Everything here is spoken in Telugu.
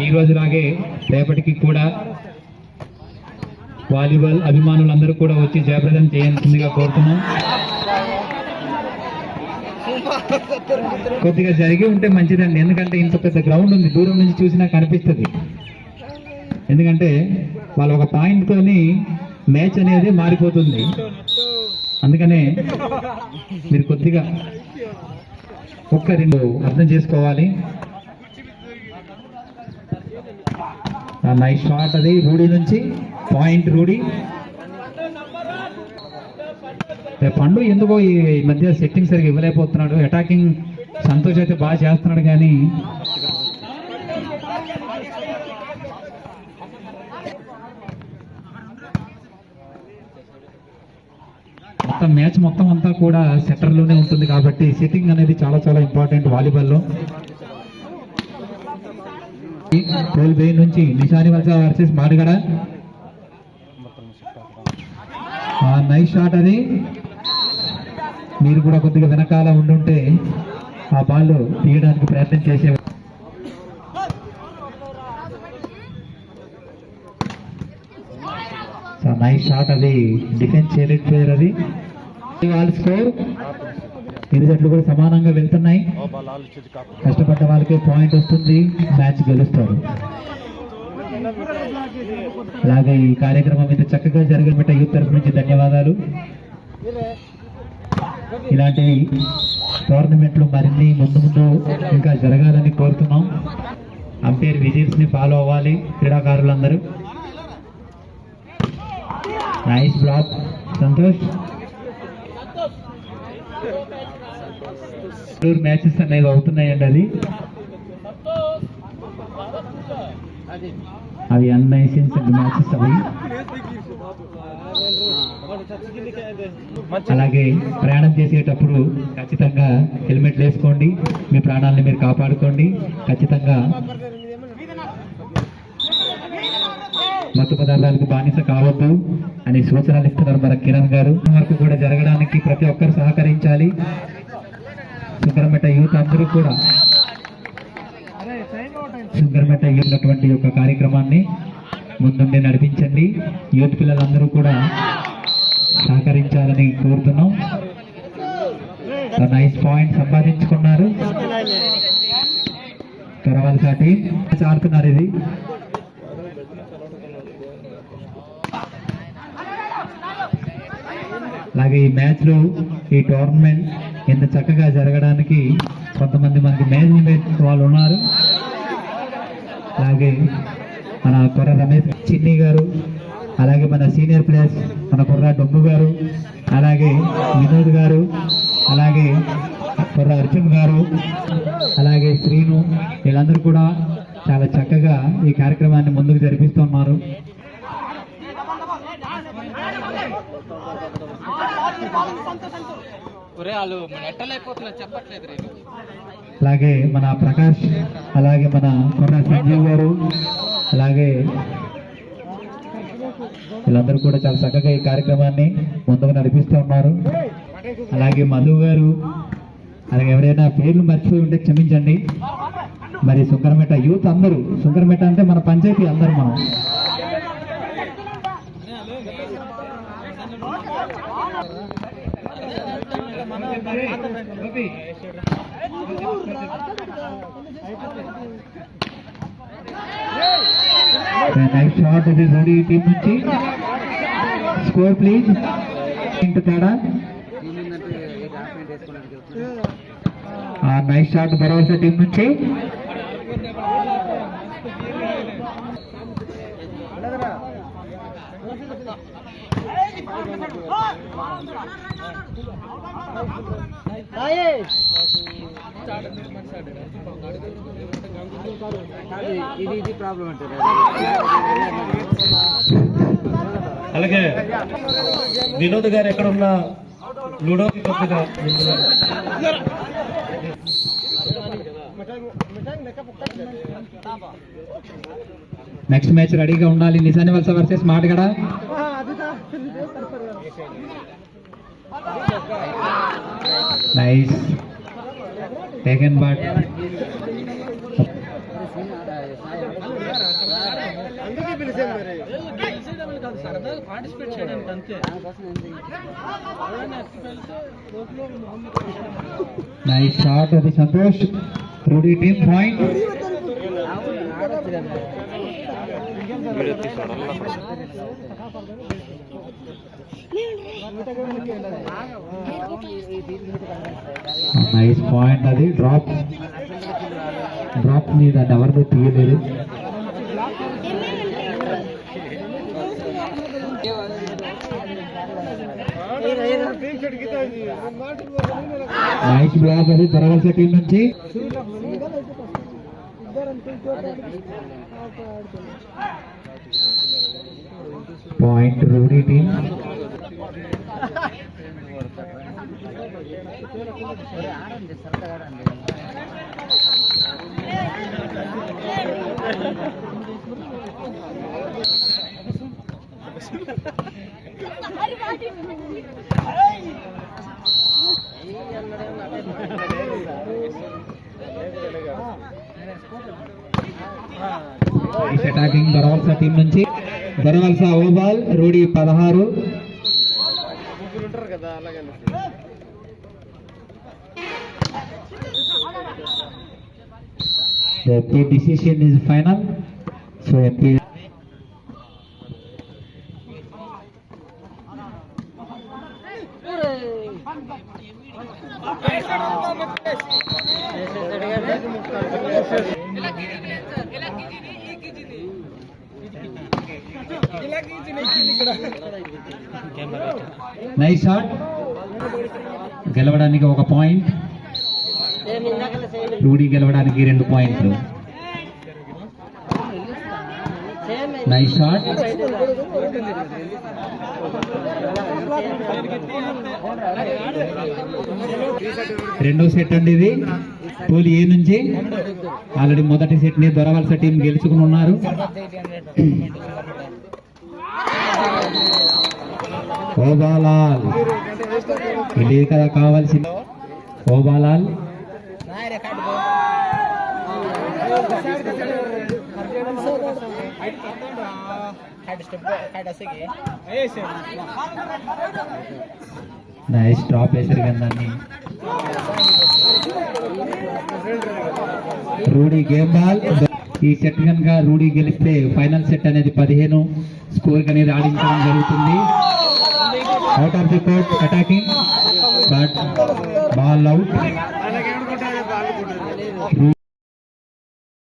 ఈ రోజులాగే రేపటికి కూడా వాలీబాల్ అభిమానులందరూ కూడా వచ్చి జయప్రదం చేయాల్సిందిగా కోరుతున్నాం. కొద్దిగా జరిగి ఉంటే మంచిదండి, ఎందుకంటే ఇంత పెద్ద గ్రౌండ్ ఉంది, దూరం నుంచి చూసినా కనిపిస్తుంది. ఎందుకంటే వాళ్ళ ఒక పాయింట్ తోని మ్యాచ్ అనేది మారిపోతుంది. అందుకనే మీరు కొద్దిగా ఒక్క రెండు అర్థం చేసుకోవాలి. నైస్ షాట్, అది రూడీ నుంచి పాయింట్. రూడీ పండు ఎందుకో ఈ మధ్య సెట్టింగ్ సరిగ్గా ఇవ్వలేకపోతున్నాడు. అటాకింగ్ సంతోష్ అయితే బాగా చేస్తున్నాడు, కానీ మొత్తం మ్యాచ్ మొత్తం అంతా కూడా సెటర్లోనే ఉంటుంది కాబట్టి సెట్టింగ్ అనేది చాలా చాలా ఇంపార్టెంట్ వాలీబాల్లో. టోల్ బే నుంచి నిషాని వలస వర్సెస్ మాడిగడ. నైస్ షాట్, అది మీరు కూడా కొద్దిగా వెనకాల ఉండుంటే ఆ బాల్ తీయడానికి ప్రయత్నం చేసేవారు. నైస్ షాట్, అది డిఫెన్స్ చేయలేకపోయారు. అది వాళ్ళ స్కోర్ ఇరు జట్లు కూడా సమానంగా వెళ్తున్నాయి. కష్టపడ్డ వాళ్ళకే పాయింట్ వస్తుంది, మ్యాచ్ గెలుస్తారు. అలాగే ఈ కార్యక్రమం ఇంత చక్కగా జరిగిన యూత్ తరఫు నుంచి ధన్యవాదాలు. ఇలాంటి టోర్నమెంట్లు మరిన్ని ముందు ముందు ఇంకా జరగాలని కోరుతున్నాం. అంపైర్ విజిల్స్ ని ఫాలో అవ్వాలి క్రీడాకారులందరూ. Nice block Santosh. మ్యాచెస్ అనేవి అవుతున్నాయండి, అవి అన్లైసెన్స్డ్ మ్యాచెస్ అవి. అలాగే ప్రయాణం చేసేటప్పుడు ఖచ్చితంగా హెల్మెట్ వేసుకోండి, మీ ప్రాణాలను మీరు కాపాడుకోండి. ఖచ్చితంగా మత్తు పదార్థాలకు బానిస కావద్దు అని సూచనలు ఇస్తున్నారు మన కిరణ్ గారు. వరకు కూడా జరగడానికి ప్రతి ఒక్కరు సహకరించాలి. సుంకరమెట్ట యూత్ అందరూ కూడా సుంకరమెట్ట ఉన్నటువంటి యొక్క కార్యక్రమాన్ని ముందుండి నడిపించండి. యూత్ పిల్లలందరూ కూడా సహకరించాలని కోరుతున్నాం. నైస్ పాయింట్ సంపాదించుకున్నారు. తర్వాతసాటి ఆడుతున్నారు. ఇది అలాగే ఈ మ్యాచ్లు ఈ టోర్నమెంట్ ఇంత చక్కగా జరగడానికి కొంతమంది మనకి మేనేజ్మెంట్ వాళ్ళు ఉన్నారు. అలాగే మన కొర్ర రమేష్ చిన్ని గారు, అలాగే మన సీనియర్ ప్లేయర్స్ మన కొర్ర డొమ్ము గారు, అలాగే వినోద్ గారు, అలాగే కొర్ర అర్జున్ గారు, అలాగే శ్రీను, వీళ్ళందరూ కూడా చాలా చక్కగా ఈ కార్యక్రమాన్ని ముందుకు జరిపిస్తున్నారు. అలాగే మన ప్రకాష్, అలాగే మన కొర్ర సంజీవ్ గారు, అలాగే వీళ్ళందరూ కూడా చాలా చక్కగా ఈ కార్యక్రమాన్ని ముందుకు నడిపిస్తూ ఉన్నారు. అలాగే మధు గారు, అలాగే ఎవరైనా పేర్లు మర్చిపోయి ఉంటే క్షమించండి. మరి సుంకరమెట్ట యూత్ అందరూ, సుంకరమెట్ట అంటే మన పంచాయతీ అందరూ మనం. నైస్ షాట్, ఇది రోడీ టీం నుంచి. Score please. ఇంత తేడా. నైస్ షాట్ భరోసా టీం నుంచి. ఇది ప్రాబ్లం అంటే అలాగే వినోద్ గారు ఎక్కడ ఉన్నా లూడోకి కొద్దిగా నెక్స్ట్ మ్యాచ్ రెడీగా ఉండాలి. నిజాని వలస వర్సెస్ మాటగడ. నైస్ టేకెన్ బట్ పార్టిసిపేట్ చేయడానికి అంతే నైస్ షాట్ అది సంతోష్. రూడీ టీమ్ పాయింట్. నైస్ పాయింట్ అది. డ్రాప్ మీద ఎవరితో తీయలేదు. నైస్ బ్లాక్ అది తెరవలస టీం నుంచి. పాయింట్ రూడీ టీం. అటాకింగ్ దొరవలస టీం నుంచి. దొరవలస ఓబాల్. రూడీ 16. The decision is final. So MP nice shot. గెలవడానికి 1 పాయింట్. రూడీ గెలవడానికి 2 పాయింట్లు. Nice shot. రెండో సెట్ అండి ఇది. పూల్ ఏ నుంచి. ఆల్రెడీ మొదటి సెట్ ని దొరవలస టీం గెలుచుకుని ఉన్నారు. ఓబాలాల్ ఇది కదా కావాల్సింది. ఓబాలాల్ నైస్ డ్రాప్ వేసారు కదండి. Rudy game ball. ఈ సెట్ కనుక రూడీ గెలిస్తే ఫైనల్ సెట్ అనేది 15 స్కోర్ అనేది ఆడించడం జరుగుతుంది. Out of the court attacking but ball out.